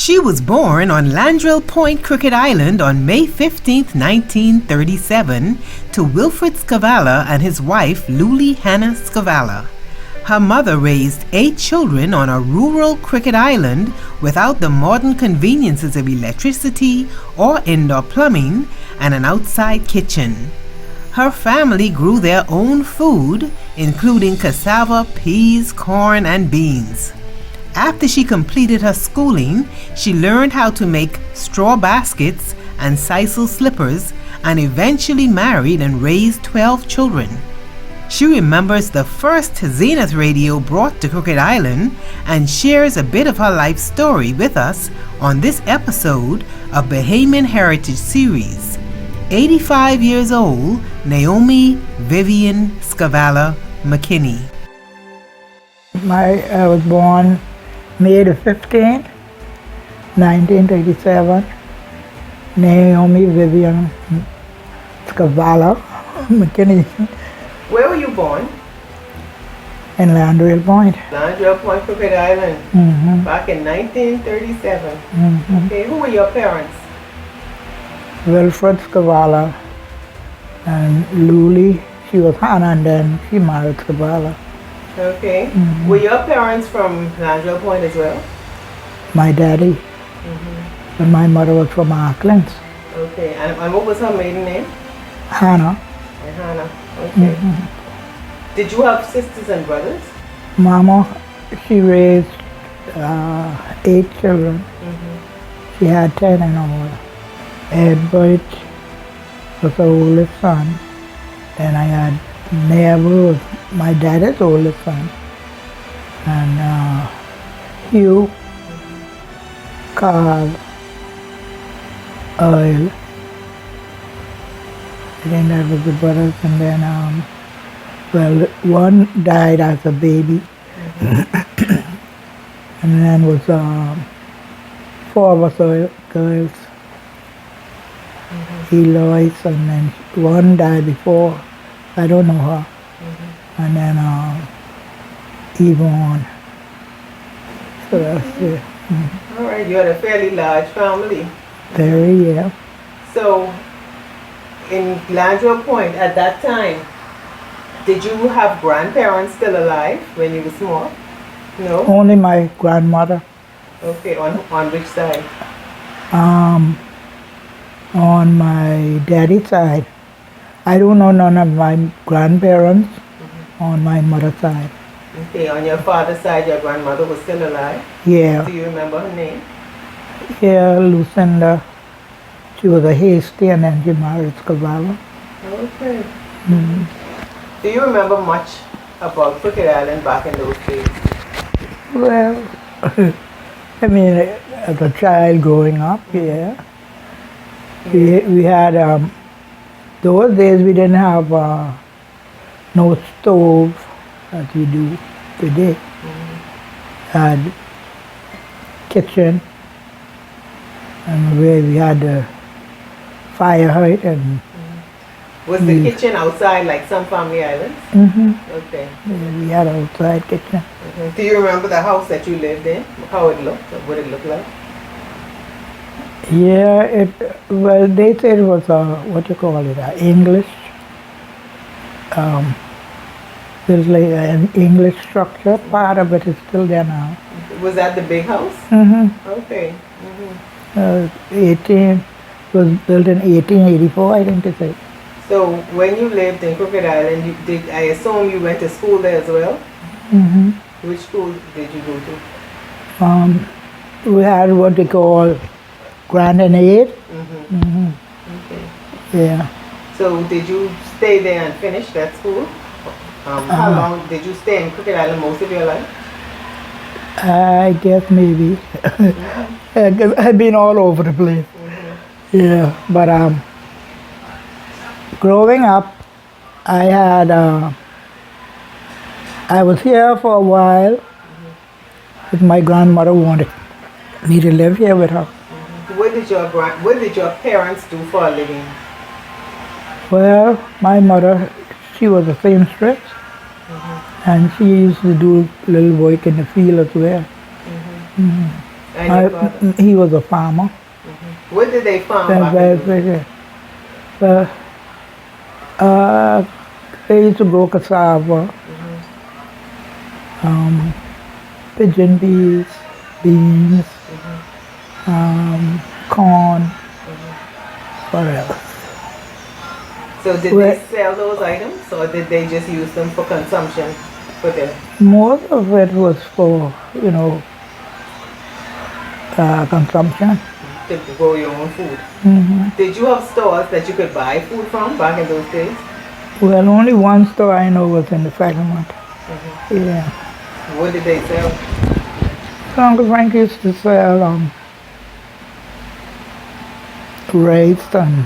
She was born on Landrell Point, Crooked Island on May 15, 1937, to Wilfred Scavella and his wife, Lulie Hannah Scavella. Her mother raised 8 children on a rural Crooked Island without the modern conveniences of electricity or indoor plumbing and an outside kitchen. Her family grew their own food, including cassava, peas, corn, and beans. After she completed her schooling, she learned how to make straw baskets and sisal slippers and eventually married and raised 12 children. She remembers the first Zenith radio brought to Crooked Island and shares a bit of her life story with us on this episode of Bahamian Heritage Series. 85 years old, Naomi Vivian Scavella McKinney. I was born May the 15th, 1937. Naomi Vivian Scavella McKinney. Where were you born? In Landrell Point. Landrell Point, Crooked Island. Back in 1937. Okay, who were your parents? Wilfred Scavella and Lulie. She was Hannah and then she married Scavella. Okay. Were your parents from Landrell Point as well? My daddy. But my mother was from Auckland. Okay. And what was her maiden name? Hannah. Hannah. Okay. Did you have sisters and brothers? Mama, she raised 8 children. She had 10 in all. Edward was the oldest son. Then I had Neville, my dad's oldest son. And Hugh, Carl, Earl. I think that was the brothers. And then, one died as a baby. And then was 4 of us girls. Eloise, and then one died before. I don't know her. And then Yvonne. So that's it. All right, you had a fairly large family. Very, yeah. So, in Landrell Point at that time, did you have grandparents still alive when you were small? No? Only my grandmother. Okay, on which side? On my daddy's side. I don't know none of my grandparents on my mother's side. Okay, on your father's side, your grandmother was still alive? Yeah. Do you remember her name? Yeah, Lucinda. She was a hasty and then she married Scavella. Okay. Do you remember much about Crooked Island back in those days? Well, I mean, as a child growing up, yeah. We had, those days we didn't have no stove as we do today. Had kitchen, and where we had the fire hydrant. Was the kitchen outside like some family islands? Okay. Yeah, we had an outside kitchen. Do you remember the house that you lived in? How it looked? What it looked like? Yeah, well, they said it was what you call it, English. There's like an English structure. Part of it is still there now. Was that the big house? Okay. It was built in 1884, I think it is. So when you lived in Crooked Island, I assume you went to school there as well? Which school did you go to? We had what they call Grand and Aid. Okay. Yeah. So did you stay there and finish that school? How long did you stay in Crooked Island most of your life? I guess maybe. I've been all over the place. Yeah, but growing up, I had I was here for a while, but my grandmother wanted me to live here with her. What did your parents do for a living? Well, my mother, she was a seamstress, and she used to do little work in the field as well. And your father? He was a farmer. What did they farm back in those days? They used to grow cassava, pigeon peas, beans, corn, what else? So did they sell those items, or did they just use them for consumption for them? Most of it was for, consumption. To grow your own food? Did you have stores that you could buy food from back in those days? Well, only one store I know was in the settlement. Yeah. What did they sell? So Uncle Frank used to sell rice and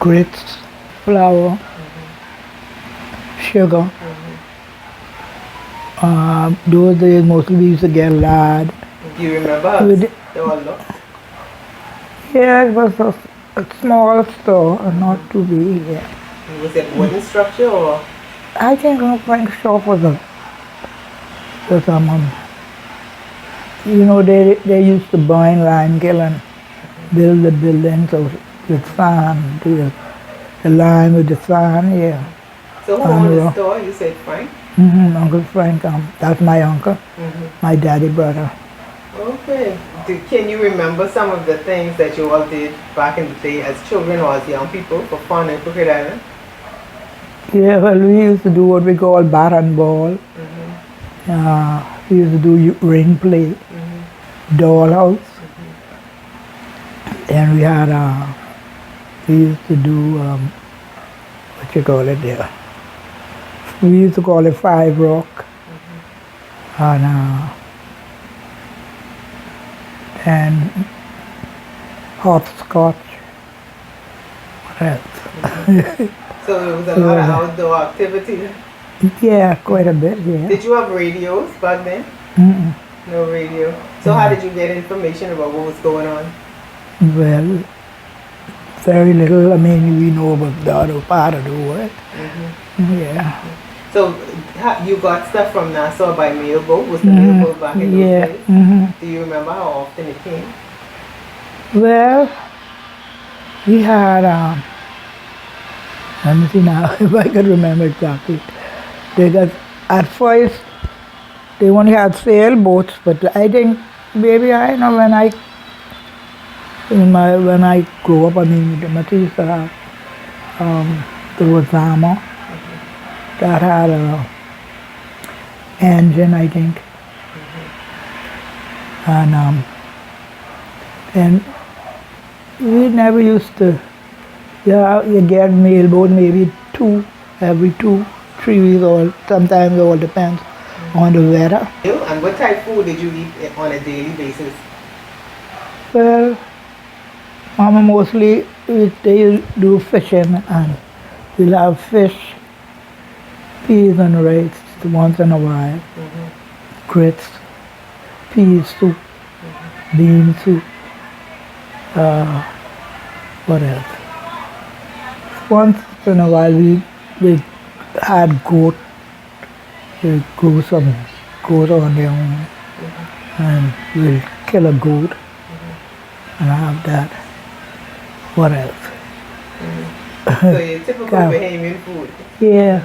grits, flour, sugar. Those days mostly we used to get lard. Do you remember how they all looked? Yeah, it was a small store, not too big. Yeah. Was it wooden structure or? I think Uncle Frank's shop was they used to burn lime kiln and build the buildings with sand, the lime with the sand, yeah. So who owned the store? You said Frank? Uncle Frank, that's my uncle, my daddy brother. Okay. Can you remember some of the things that you all did back in the day as children or as young people for fun in Crooked Island? Yeah, well, we used to do what we call bat and ball. We used to do ring play, dollhouse. And we used to do, what you call it there? We used to call it five rock. And hopscotch. What else? So it was a lot of outdoor activity? Yeah, quite a bit, yeah. Did you have radios back then? No radio. So how did you get information about what was going on? Well, very little. I mean, we know about the other part of the world. Yeah. So you got stuff from Nassau by mailboat? Was the mailboat back in those days? Do you remember how often it came? Well, we had, let me see now if I can remember exactly. Because at first, they only had sailboats, but I think maybe when I grew up, I mean, the used to have, there was Zama that had a engine, I think. And we never used to, you get mailboat maybe every 2-3 weeks, or sometimes it all depends on the weather. And what type of food did you eat on a daily basis? Well, Mama mostly, they do fishing, and we'll have fish, peas and rice once in a while, grits, peas soup, bean soup, what else? Once in a while we had goat. We grew some goat on their own, and we'll kill a goat and have that. What else? So your typical Bahamian food? Yeah.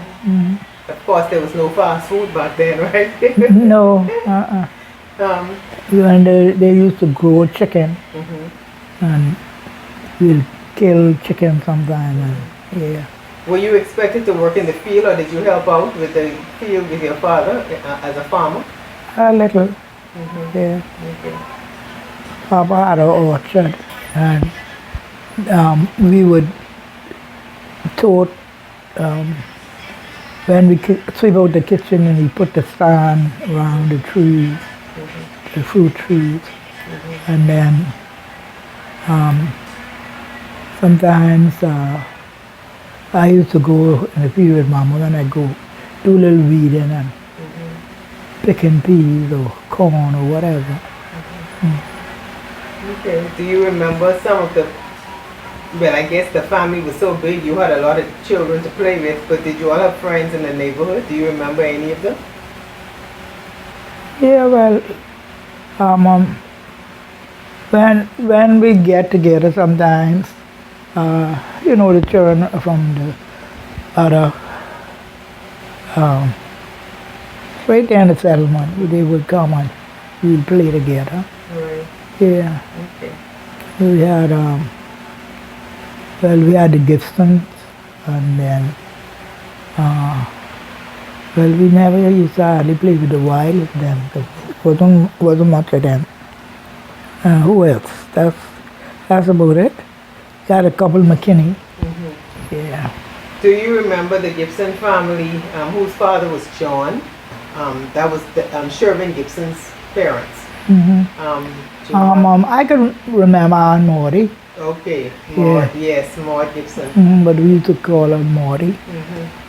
Of course, there was no fast food back then, right? No. And they used to grow chicken, and we'll kill chicken sometime. And, yeah. Were you expected to work in the field, or did you help out with the field with your father as a farmer? A little. Yeah. Papa had an orchard, and we would tote, when we sweep out the kitchen, and we put the sand around the trees, the fruit trees, and then sometimes I used to go in the field with Mama, and I'd go do a little weeding and picking peas or corn or whatever. Okay. Do you remember some of the, well, I guess the family was so big, you had a lot of children to play with, but did you all have friends in the neighborhood? Do you remember any of them? Yeah, well, when we get together sometimes, the children from the other um, right there in the settlement, they would come and we'd play together. Right. Yeah. Okay. We had we had the Gibsons, and then we never used to hardly play with the Wild then. Wasn't much of them. Who else? That's about it. We had a couple McKinney. Yeah. Do you remember the Gibson family, whose father was John? That was Shervin Gibson's parents. I can remember Aunt Maudie. Okay, Maud, yes, Maud Gibson. But we used to call her Maudie.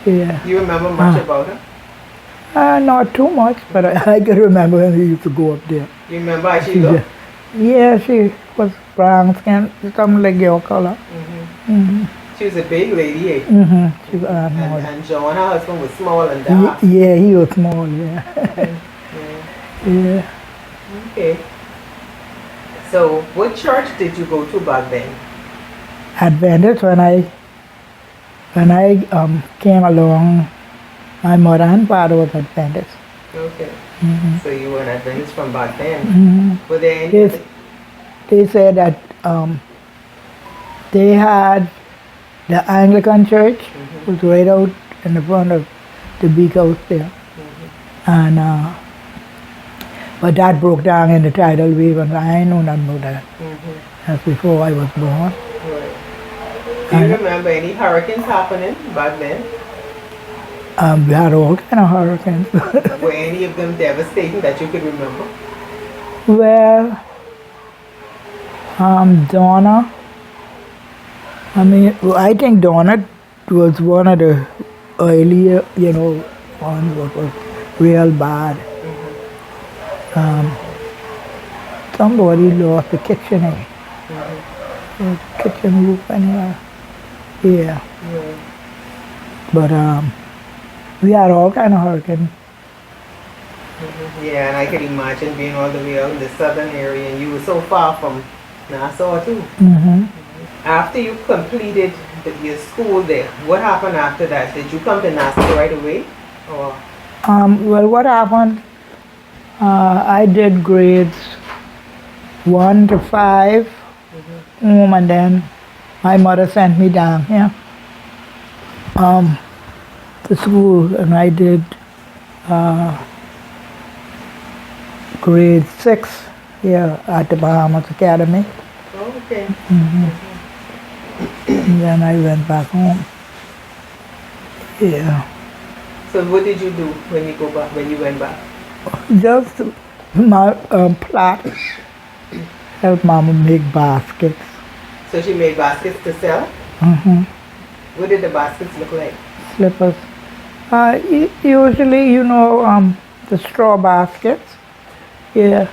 Yeah. You remember much about her? Not too much, but I can remember when we used to go up there. You remember how she looked? Yeah, she was brown skin, something like your color. She was a big lady, eh? She was Aunt Maudie. And John, her husband, was small and dark. Yeah, he was small, yeah. Yeah. Okay. So, what church did you go to back then? Adventist, when I came along, my mother and father was Adventist. Okay. So you were an Adventist from back then. Were there any? They said that they had the Anglican church was right out in the front of the big house there, and but that broke down in the tidal wave, and I know nothing about that. That's before I was born. Right. Do you remember any hurricanes happening back then? We had all kind of hurricanes. Were any of them devastating that you could remember? Well, Donna. I think Donna was one of the earlier, ones that was real bad. Somebody lost the kitchen, the kitchen roof anyway. Yeah. But we had all kind of hurricanes. Yeah, and I could imagine being all the way out in the southern area, and you were so far from Nassau too. After you completed your school there, what happened after that? Did you come to Nassau right away? Or? Well, what happened, I did grades 1 to 5, and then my mother sent me down here to school, and I did grade 6 here at the Bahamas Academy. Oh, okay. And then I went back home. Yeah. So what did you do when you went back? Just my plot helped Mama make baskets. So she made baskets to sell? What did the baskets look like? Slippers. Usually, the straw baskets. Yeah.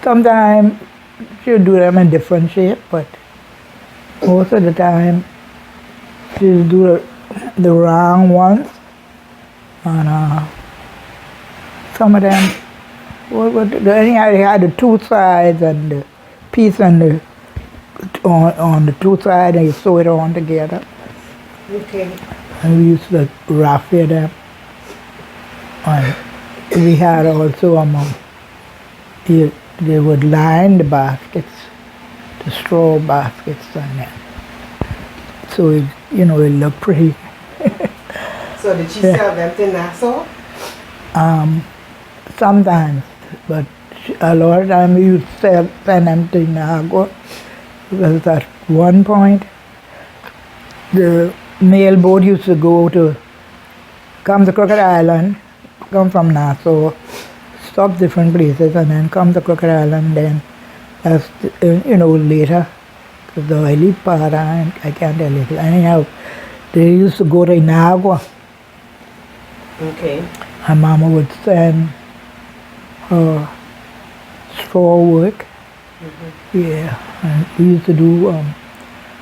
Sometimes she'll do them in different shape, but most of the time she'll do the round ones. And some of them, anyhow, they had the two sides and the piece on the two sides, and you sew it on together. Okay. And we used to raffia them. And we had also they would line the baskets, the straw baskets, and then so it looked pretty. So did she sell them to Nassau? Sometimes, but a lot of times we used to send them to Niagara, because at one point the mail boat used to come to Crooked Island, come from Nassau, stop different places, and then come to Crooked Island. Then, later, because the early part I can't tell you. Anyhow, they used to go to Niagara. Okay. And Mama would send her straw work. Yeah, and we used to do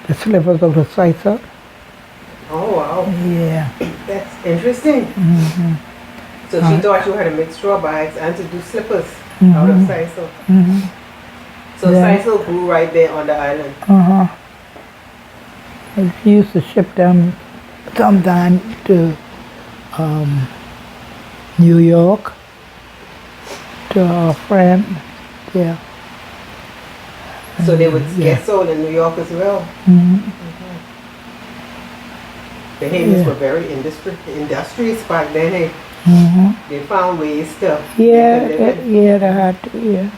the slippers of the Sicer. Oh wow. Yeah. That's interesting. So she taught you how to make straw bags and to do slippers out of Sicer. So sisal grew right there on the island. He used to ship them sometime to New York to our friend. Yeah. So they would get sold in New York as well. The Haynes were very industrious back then. Hey? They found ways to they had to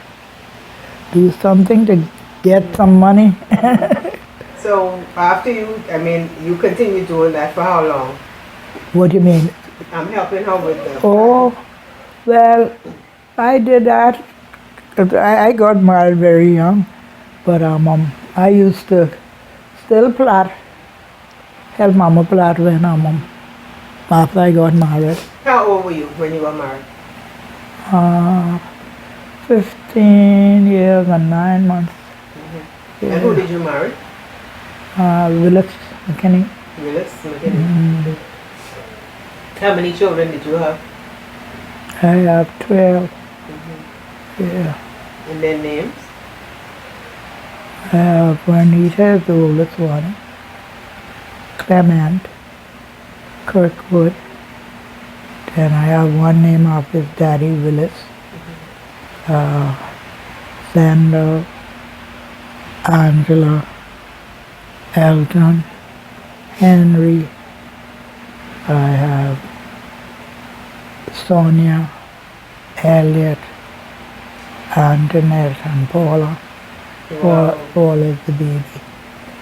do something to get some money. So after you continued doing that for how long? What do you mean? I'm helping her with the... Oh, well, I did that. I got married very young, but I used to still plait, help Mama plait when after I got married. How old were you when you were married? 15 years and 9 months. And who did you marry? Willis McKinney. Willis McKinney. How many children did you have? I have 12. Yeah. And their names? I have Juanita, the oldest one, Clement, Kirkwood. Then I have one name of his daddy, Willis, Sandra, Angela, Elton, Henry. I have Sonia, Elliot, Antoinette, and Paula. Wow. Paula is the baby.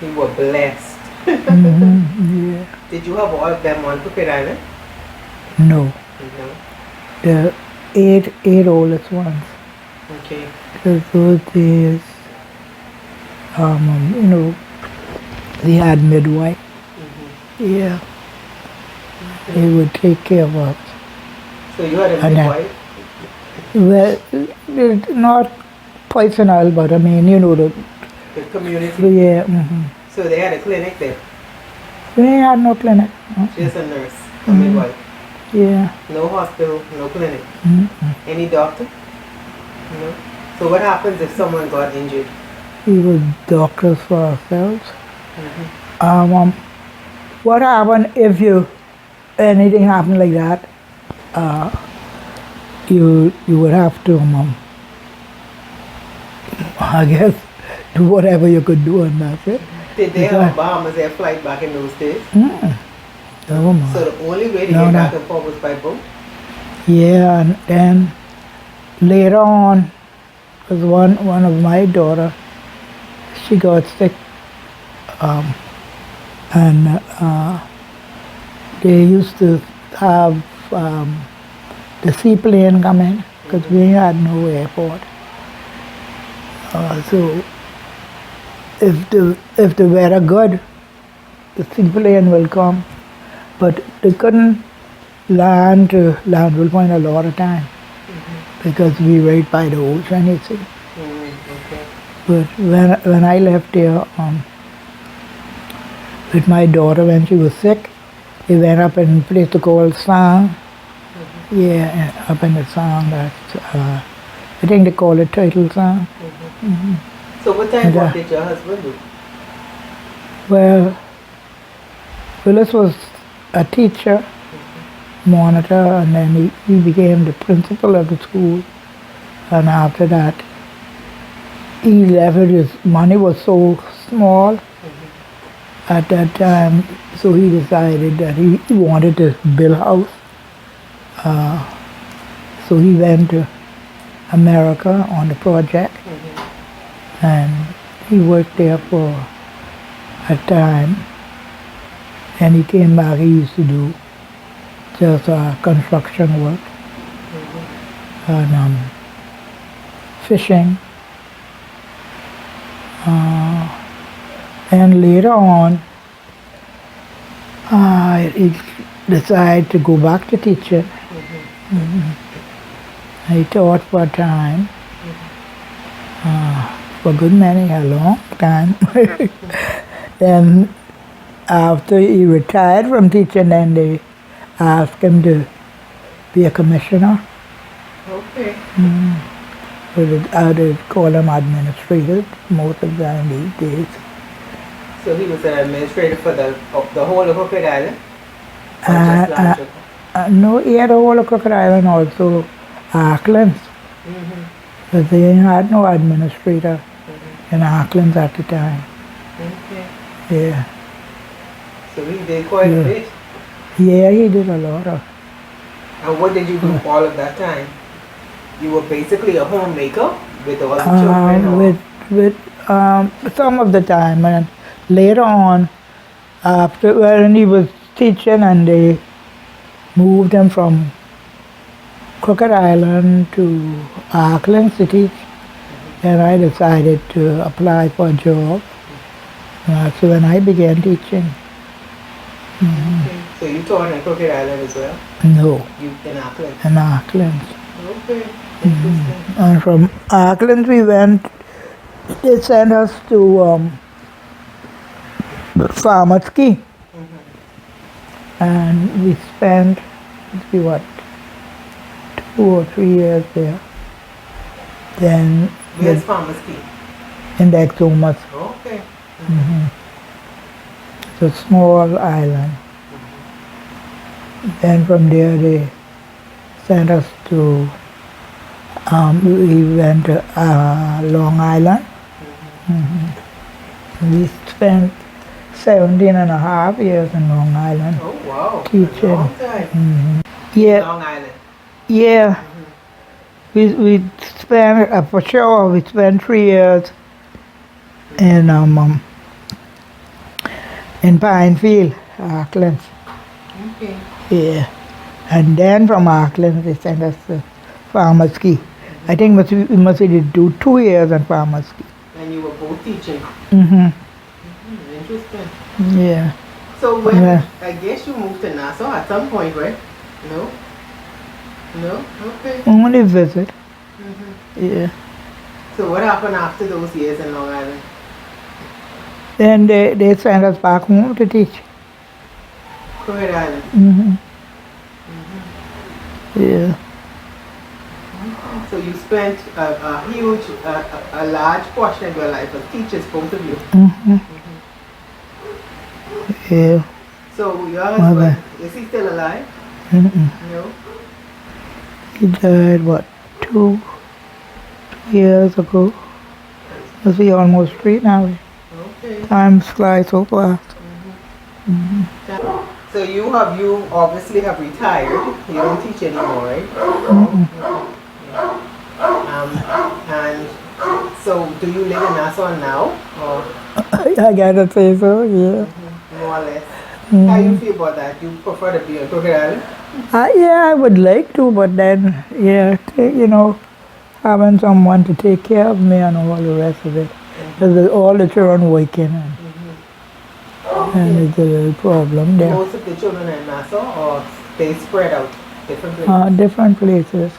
You were blessed. Yeah. Did you have all of them on Crooked Island? No. No. The eight oldest ones. Okay. Because those days, they had midwife. Yeah. They would take care of us. So you had a midwife? Well, not personal, but I mean, the community? Yeah. So they had a clinic there? We had no clinic. Just a nurse, a midwife? Yeah. No hospital, no clinic? Any doctor? No? So what happens if someone got injured? We were doctors for ourselves. What happened if anything happened like that? You would have to, I guess, do whatever you could do, and that's it. Did they have a Bahamas Air flight back in those days? No, So the only way to get back and forth was by boat? Yeah, and then later on, because one of my daughter, she got sick, and they used to have the seaplane come in because we had no airport. So if the weather good, the seaplane will come, but they couldn't land to Landville Point a lot of time because we right by the ocean, you see. Okay. But when I left there with my daughter when she was sick, we went up in a place called Sang. Yeah, up in the Sang. That's I think they call it Turtle Sang. So what time work did your husband do? Well, Willis was a teacher, monitor, and then he became the principal of the school. And after that, he left it. His money was so small at that time, so he decided that he wanted to build a house. So he went to America on the project, and he worked there for a time. And he came back, he used to do just construction work and fishing. And later on, he decided to go back to teaching. He taught for a time, for a good many, a long time. Then after he retired from teaching, then they asked him to be a commissioner. Okay. They call them administrators most of the time these days. So he was an administrator for the whole of Crooked Island? Or Uh, just uh, Lancho? no, he had a whole of Crooked Island also, Auckland. But they had no administrator in Auckland at the time. Okay. Yeah. So he did quite a bit. Yeah, he did a lot of. And what did you do all of that time? You were basically a homemaker with all the children? Or? With some of the time, and later on, after when he was teaching and they moved him from Crooked Island to Auckland City, and I decided to apply for a job. So when I began teaching. Okay. So you taught in Crooked Island as well? No, You in Auckland? in Auckland. Okay. Interesting. And from Auckland we went, they sent us to Farmers Key. And we spent, let's see what, 2 or 3 years there. Then Where's Farmers Key? in the Exumas, Okay. it's a small island. Then from there they sent us to, we went to Long Island. We spent 17 and a half years in Long Island Oh, wow. teaching. Long time. Yeah, Long Island. yeah. We spent, for sure, we spent 3 years in Pinefield, Auckland. Okay. Yeah. And then from Auckland, they sent us to Farmers Key. I think we must do 2 years in Farmers Key. And you were both teaching. Interesting. Yeah. So when, Yeah. I guess you moved to Nassau at some point, right? No? No? Okay. Only visit. Yeah. So what happened after those years in Long Island? Then they sent us back home to teach. Crooked Island. Yeah. So you spent a huge, a large portion of your life as teachers, both of you. Yeah. So your husband, is he still alive? No? He died, what, 2 years ago? Must be almost 3 now. Okay. Time flies so fast. So you obviously have retired. You don't teach anymore, right? And so do you live in Nassau now? Or I gotta say so, yeah. more or less? How you feel about that? You prefer to be on Crooked Island? Yeah, I would like to, but then, yeah, having someone to take care of me and all the rest of it. Because all the children working, and it's a little problem there. Most of the children in Nassau, or they spread out different places? Different places.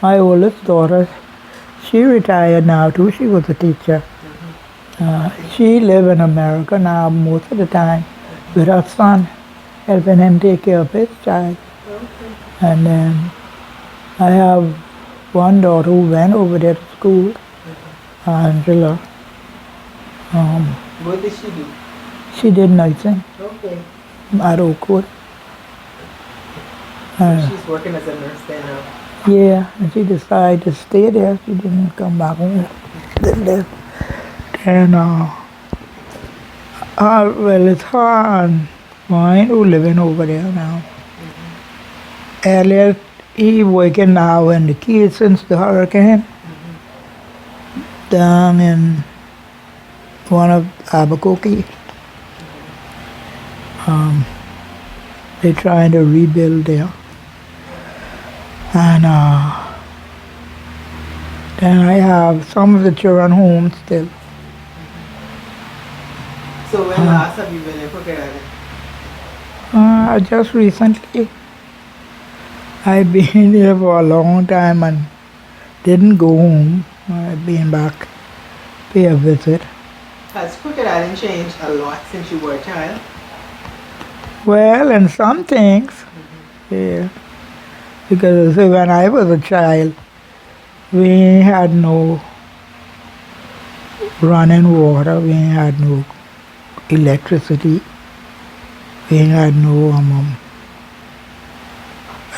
My oldest daughter, she retired now too. She was a teacher. She live in America now most of the time with her son, helping him take care of his child. And then I have one daughter who went over there to school, Angela. What did she do? She did nursing Okay. at Oakwood. So she's working as a nurse there now. Yeah, and she decided to stay there. She didn't come back home. Live there. And well, it's her and mine who living over there now. Elliot, he working now in the Key since the hurricane. Down in one of Albuquerque. They're trying to rebuild there. And then I have some of the children home still. So when last have you been in Crooked Island? Just recently. I've been here for a long time and didn't go home. I've been back, pay a visit. Has Crooked Island changed a lot since you were a child? Well, in some things, yeah. Because when I was a child, We ain't had no running water. We ain't had no electricity. We ain't had no,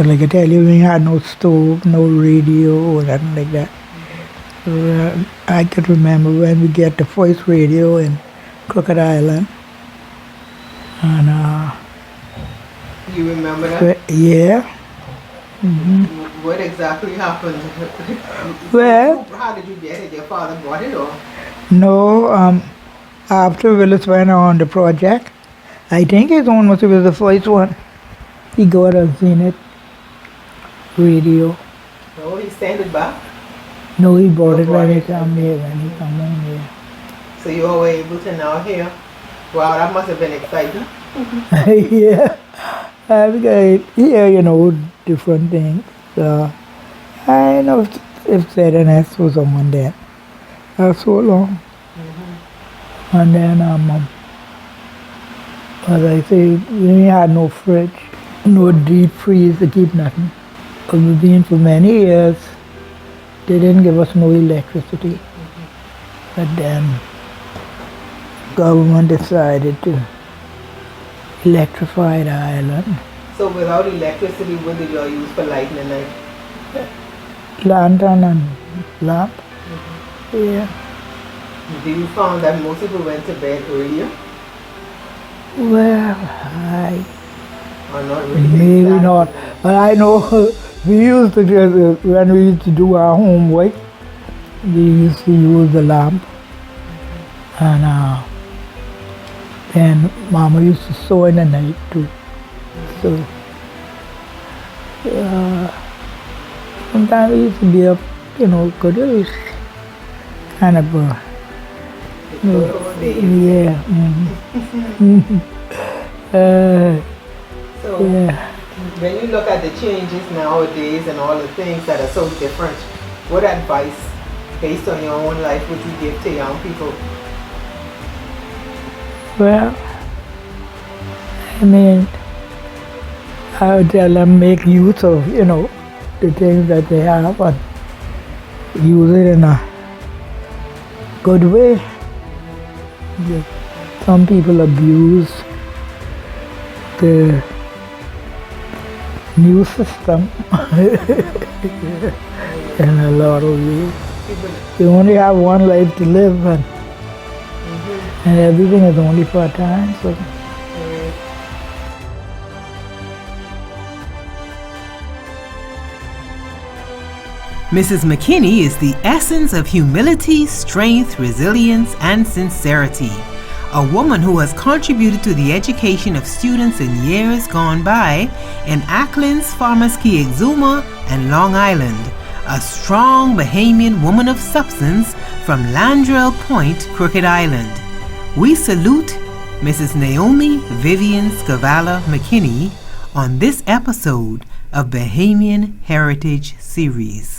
like I tell you, we ain't had no stove, no radio, or nothing like that. I can remember when we get the first radio in Crooked Island. And You remember that? yeah. What exactly happened? Well, How did you get it? Your father bought it or? no, after Willis went on the project, I think his own must have been the first one. He got a Zenith radio. No, he sent it back. No, he bought it when he come here, when he come in here. So you were able to now hear. Wow, that must have been exciting. Yeah. Because here, different things. So, I know if ZNS was someone there. That's so long. And then, as I say, we had no fridge, no deep freeze to keep nothing. Because we've been for many years, they didn't give us no electricity. But then, government decided to electrify the island. So without electricity, what did y'all use for lighting the night? Lantern and lamp. Yeah. Do you found that most people went to bed earlier? Well, Or not really? maybe not. But I know we used to just, when we used to do our homework, we used to use the lamp. And then Mama used to sew in the night too. So sometimes we used to be up, good it kind of yeah. So Yeah. when you look at the changes nowadays and all the things that are so different, what advice, based on your own life, would you give to young people? Well, I mean, I would tell them make use of, the things that they have and use it in a good way. Some people abuse the new system in a lot of ways. You only have one life to live and everything is only for a time. So. Mrs. McKinney is the essence of humility, strength, resilience, and sincerity. A woman who has contributed to the education of students in years gone by in Acklands, Farmers Key, Exuma, and Long Island. A strong Bahamian woman of substance from Landrell Point, Crooked Island. We salute Mrs. Naomi Vivian Scavella McKinney on this episode of Bahamian Heritage Series.